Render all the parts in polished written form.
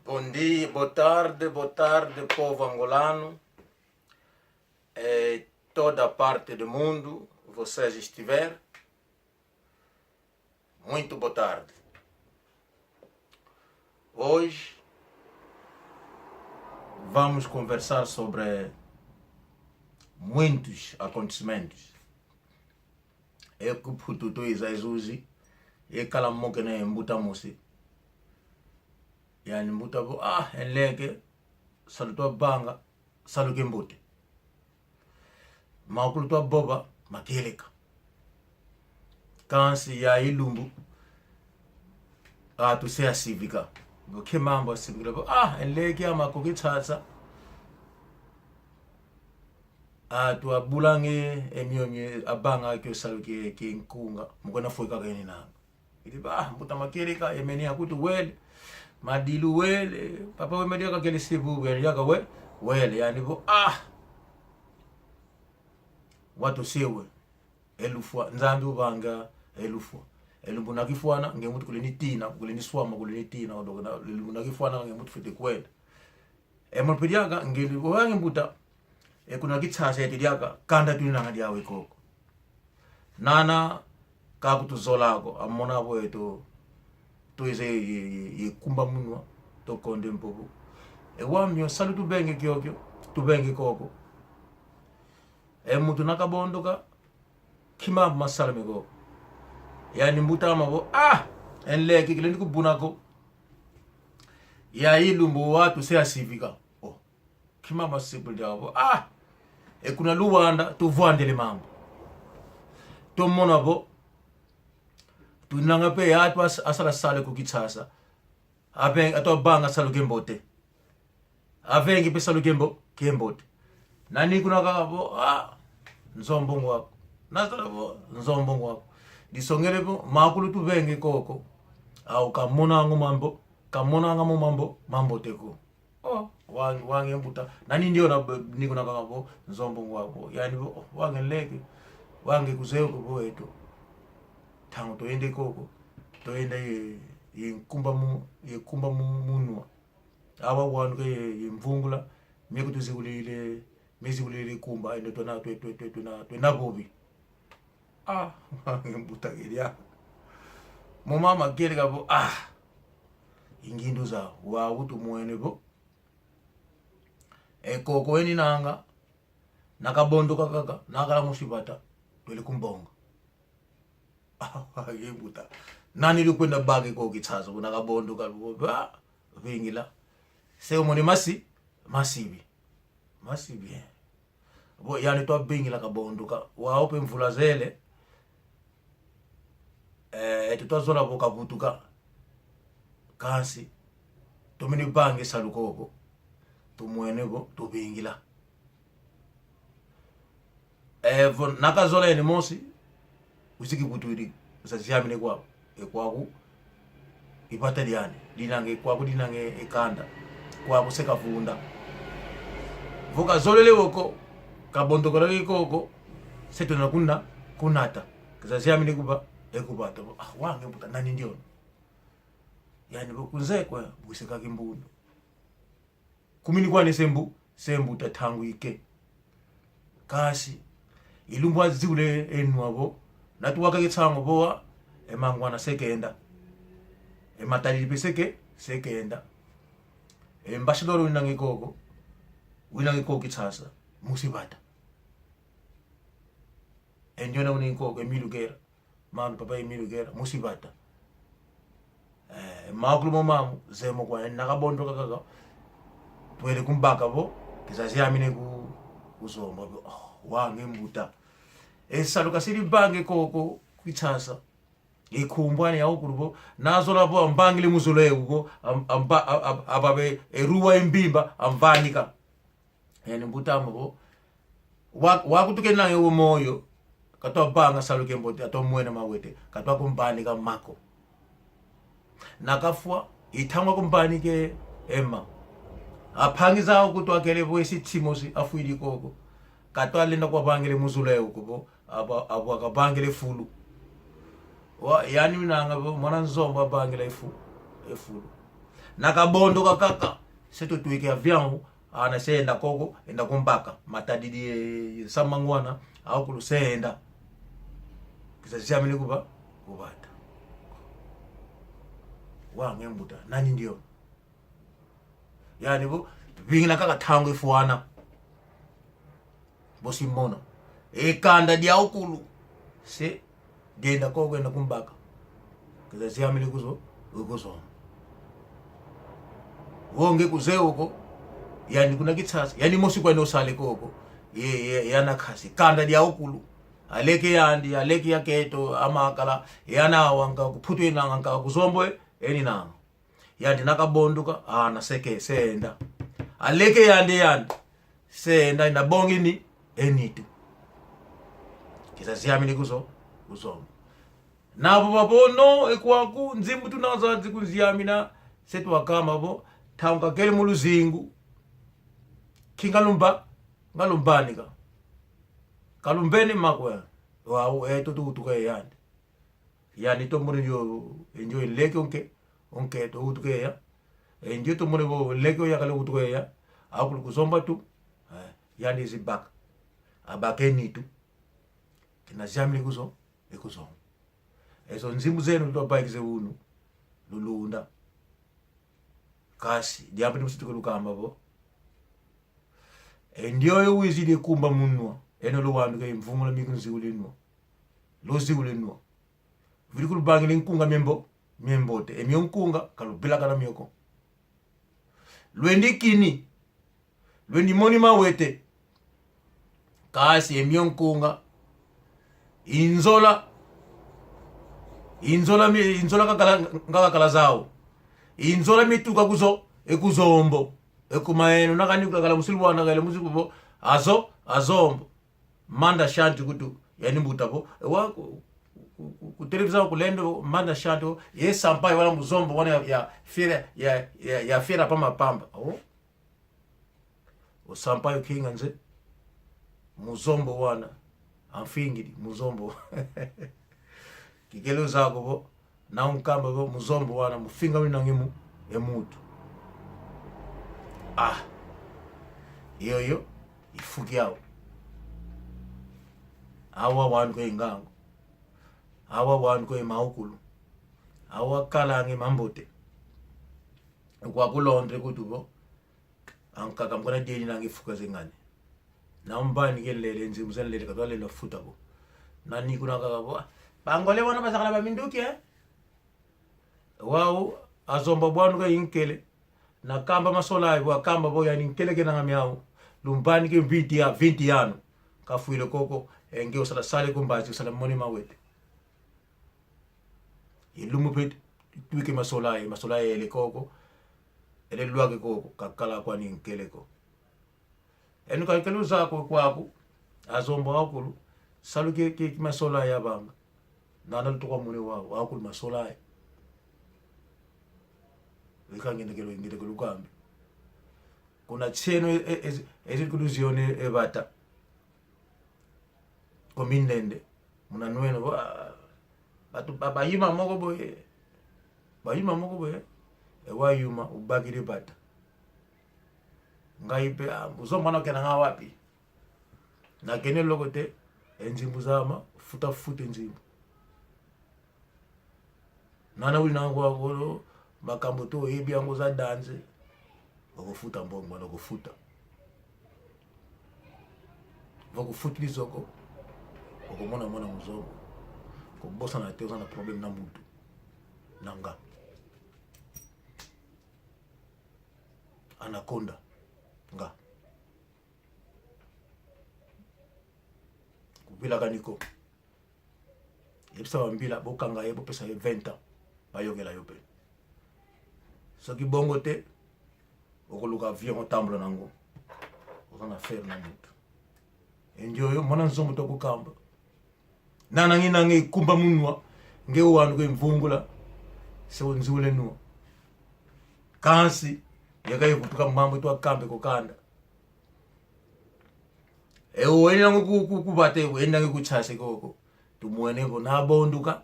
Bom dia, boa tarde, povo angolano, toda parte do mundo, vocês estiver, muito boa tarde. Hoje vamos conversar sobre muitos acontecimentos. Eu que puto Jesus, eu calamo que nem mbuta musi. Yani mbuta bo enleke saluto banga saluke mbuti. Makulu to boba makeleka. Kansi ya ilumbu tu sea civica. Boke mambo civica bo enleke ama kokithatha tu abulange emyonye abanga ke saluke ke nkunga mukona foika kene nanga. Ili mbuta makeleka emeni akuti wele madilu wele papa we media ka kele sibu wele yaka wele yani bo watu sewe elufwa nzambi ubanga elufwa elumbuna kifwana ngemutu kuleni tina kuleni swama kuleni tina odokana elumbuna kifwana ngemutu fete kwenda emulpediaka ngeli wange mbuta kuna kitsa yetidiaka kanda tulina ngadi yawe koko nana kakutuzolako amona bweto tuize yikumba munwa tokonde mpobo ewamyo salu tubenge kyokyo tubenge koko mutu nakabondoka kima masalame go yani mbutama bo enleke kile ndikubunako ya ilumbu watu sea civika kima masipul jabo kuna luwanda tuvandele mambo tomona bo tunanga pe yatu asala sale kukitsasa avengi ato banga salu gembote avengi pe salu gembote nani kuna kabo nzombongo wako nazala bo nzombongo wako disongele bo makulu tuvenge koko au kamona ngo mambo teko wange mbuta nani ndio na nikuna kabo nzombongo wako yani bo wange leke wange kuzeo ko eto tangu toende koko toende yekumba munwa awa wanu ke yimvungula meko tuzikulile mezulile kumba ende tona bobi ngembuta gelia mama gele gabo ingindu za wa utu mwene bo koko eni nanga nakabondo kaka nakala musibata twele kumbonga ngembuta nani likwenda bage ko kitsaza kuna kabondo kabo vingila seo moni masibi bo yani to bingila kabonduka waope mvula zele etutwazola bo kabutuka kansi tumini bange salukoko tumwene bo tubingila nakazola eni mosi usiki butuidi SIAMINA kwa ekwaku ipata diane dinange kwaku dinange ekanda kwaku seka funda voka zolele woko kabondo kala koko seto na kunata SIAMINA kuba ekubata wange mbuta nani ndio yani bokunze kwa buseka kimbundu kumini kwane sembu tatangu ike kasi ilumbwa zule enwabo natuwaka kitsango boa emangwana sekenda ematalipe sekenda embashidoro winange koko kitsasa musibata enjona unikoko emilugera mami papa emilugera musibata makulumo mamu zemo kwa nakabondo kaka twele kumbaka bo SIAMINA kuzomba bo wange mbuta esaluka siri bange koko kwitsasa ikumbwane ya ukurubo nazo labo ambangile muzule uko ababe eruwa imbimba amvanika yani mbutamo bo wakutuke naye wo moyo katwa banga saluke mbote atomwena mawete katwa kumbanika mako nakafwa itangwa kumbanike ema aphangiza ukuthi wakele bo isithimosi afuili koko katwa lenda kwa bangile muzule uko bo abo akabangile fulu yani minanga bo mwana nzomba bangile efulu nakabondoka kaka seto tuwekea vyangu anasenda koko enda kumbaka matadidi samangwana au kulusenda kisa siamini kuba kubata wange mbuta nani ndio yani bo bingina kaka tango ifuana bosi mona ekanda dia okulu se genda koko enda kumbaka kisa siamini kuzo ukuzo wonge kuzeuko yani kuna kitsasa yani mosi kwa no sale koko yana khasi kanda dia okulu aleke yandi aleke yaketo amakala yana wanga kuphutwe nanga kuzombwe eni nanga yandi nakabonduka na seke senda aleke yandi senda inabongi ni enitu kisa siamini kuzo nabo babono ekwaku nzimbu tunazazi kuziamina setu wakama bo tanga kele muluzingu kingalumba ngalumbanika kalumbeni makwe wa tutuke yani to muri yo enjoy leke onke to utuke ya enjoy to muri bo leke ya kale utuke ya akulu kuzomba tu yani zibak abakeni tu kina jamli kuzo ekuzo ezo nzimbu zenu to bike ze unu lulunda kasi diambe msituke lukamba bo ndio yo wizide kumba munwa eno lo wandu ke mvumula mikunzi ulinwa lozi ulinwa vilikulu bangi nkunga membote emyonkunga kalubila kana myoko lwendi moni mawete kasi emyonkunga inzola kakala zao inzola mituka kuzo ekuzombo ekumaeno nakani kukala musilwana kale musikubo azombo manda shanti kutu yani mbutabo wako ku television kulendo manda shanti yesampai wala muzombo wana ya fira pa mapamba o sampai kinga nze muzombo wana amfingidi muzombo kigelo zako bo na unkamba bo muzombo wana mufinga winangimu emutu iyo ifuki yao awa wandu kwe ngango awa wandu kwe maukulu awa kalange mambote kwa kulondre kutubo ankaka mkona deni nangi fuka zingane na umbani kelele nzimu zenlele katwale na futa bo nani kuna kaka bo bangole wana basakala baminduki wao azomba bwanu ka inkele na kamba masola wa kamba bo yani nkele ke na miao lumbani ke 20 yano kafuile koko enge usala sale kumbazi usala moni mawete ilumu pet tuike masola ele koko ele luage koko kakala kwa ni nkele ko enu ka kelu zako kwako azomba wakulu saluke ke masola ya banga nana lutuka mune wao wakulu masola ngende kelo kambi kuna tseno ezikuluzione VATA komindende muna nweno batu bayima moko boye wayuma ubagire VATA ngaipe uzomana kena nga wapi na kene lokote enzimbu zama futa nzimbu nana uli nangwa golo makambo to yebi yango za danze okufuta mbongo na kufuta vakufutili zoko okomona mwana muzogo kobosa na te na problem na mutu nanga anakonda nga kubila kaniko yepsa wambila bokanga yebo pesa 20 bayogela yope soki bongo te okoluka avion otambula nango ozana faire na mutu enjoyo mwana nzombo to kukamba nanangi nange kumba munwa nge wanu ke mvungula se nzule nuwa kansi yakaye kutuka mambo to akambe kokanda wena ngukubate wena ngikuchase koko tumuene ko nabonduka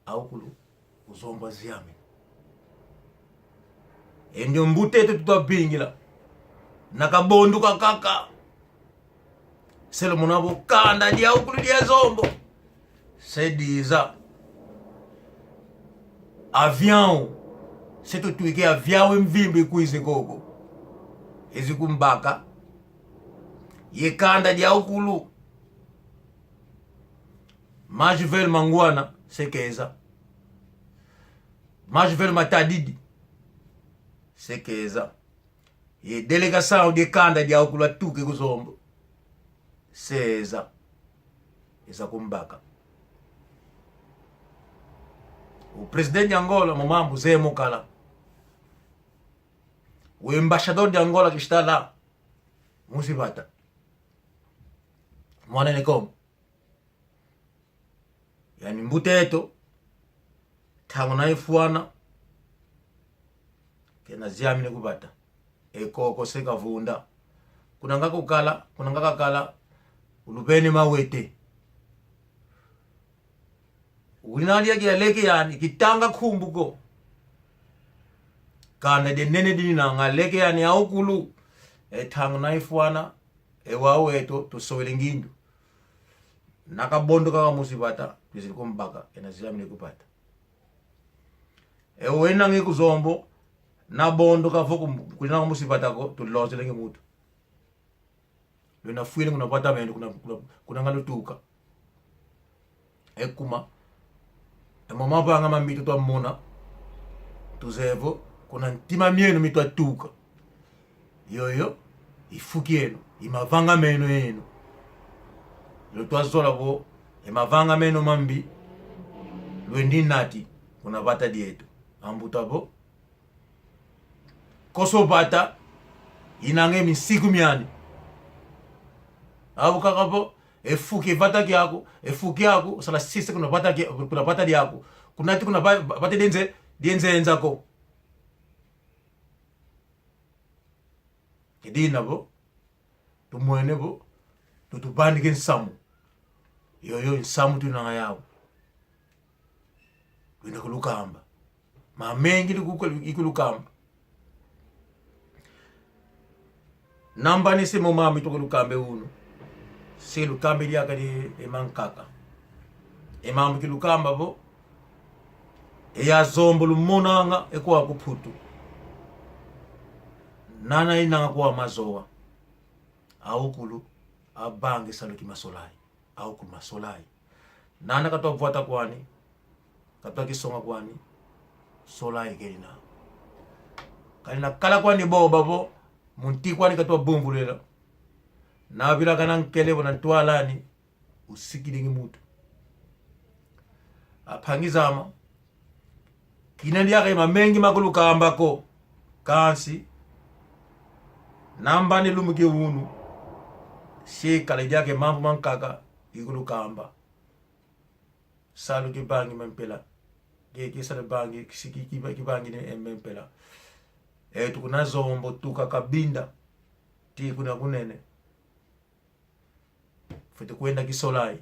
awukulu uzomba ziyami Endio mbute tutapingila. Nakabondo kaka. Selo munabo kanda dia ukulu dia zombo. Sediza. Avião. Se tu tuike avião mvimbi kuize koko. Ezikumbaka. Ye kanda dia ukulu. Majuvel mangwana sekeza. Majuvel matadidi sekeza. Ye delegação de kanda dia ukulu atuke kuzombo. Seza. Eza kumbaka. O presidente de Angola, Mamambo Zé Mokala. O embaixador de Angola que está lá. VATA. Mwana ne como. Yani mbuteto. Tango na ifuana. Kena SIAMINA VATA. Eko koseka vunda. Kunangaka kala. Ulubeni mawete. Uinalia kia leke yani kitanga kumbuko. Kana de nene dina nga leke yani aukulu. Tango na ifuana. Waweto to sowelingindu. Nakabondo kaka VATA. Tuzilikumbaka. Ena SIAMINA VATA. Wena nge kuzombo. Na bondo kafoko kulina VATA ko. Tuloze lenge mutu. Luna fuile kuna patamento kuna ngalutuka. Ekuma. Mama banga mamito to mona. Tuzevo kuna ntima mieno mito atuka. Yoyo ifukieno imavanga meno eno. Lo twazola bo imavanga meno mambi. Lwendi nati kuna VATA dieto. Ambutabo. Koso VATA inange misiku miani. Abu kakapo efuki VATA efuki yako sala sisi kuna VATA yako kunati kuna VATA dienze enzako kidina bo tumwene bo tutubandike nsamu yoyo nsamu tunanga yawo wina kulukamba mamengi ikulukamba namba ni simo mami tukulukambe uno si lukambe liaka di emankaka emamu ki lukamba bo ya zombo lumonanga ekuwa kuputu nana inanga kuwa mazoa aukulu abange saluki masolai aukulu masolai nana katwa VATA kwani katwa kisonga kwani solai kalina kala kwani boba bo munti kwani katwa bumbulela na bila kana nkele bona ntwalani usikilingi mutu apangizama kinandia kama mengi makulu kambako kansi namba ni lumuke unu sheka lejake mambo mankaka ikulu kamba salu ke bangi mempela ke sala bangi kisiki kibangi ne mempela tukuna zombo tukakabinda ti kuna kunene fete kwenda kisolai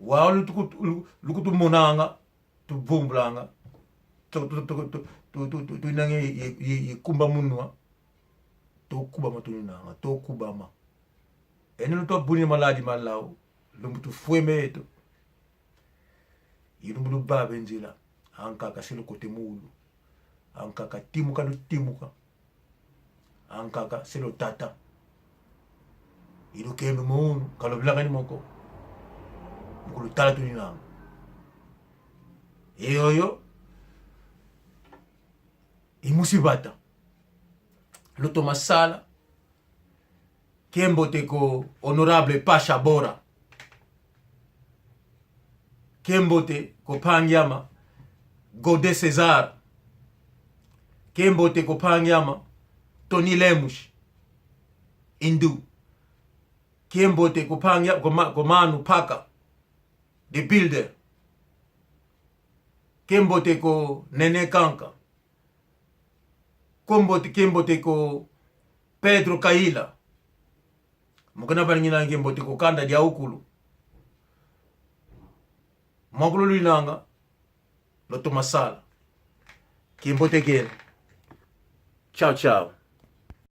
wao lukutu monanga tubumbulanga tu nange kumba munwa to kuba matunanga to kubama ene to buni maladi malaw lumbutu fuemeto yilumbu babe njila anka kasilo kote mulu anka katimuka lutimuka anka selo tata ilu kembe mounu kalobila ni moko mukulu tala tuninanga eyoyo VATA Luto masala kembote ko honorable Pasha Bora kembote ko pangyama Gode Cesar kembote ko pangyama Tony Lemush Indu kembote ko pangya ko Manu Paka the builder kembote ko Nene Kanka kembote ko Pedro Kaila mukana balingina kembote ko kanda dia ukulu makulu linanga loto masala Kimbote again. Ciao, ciao.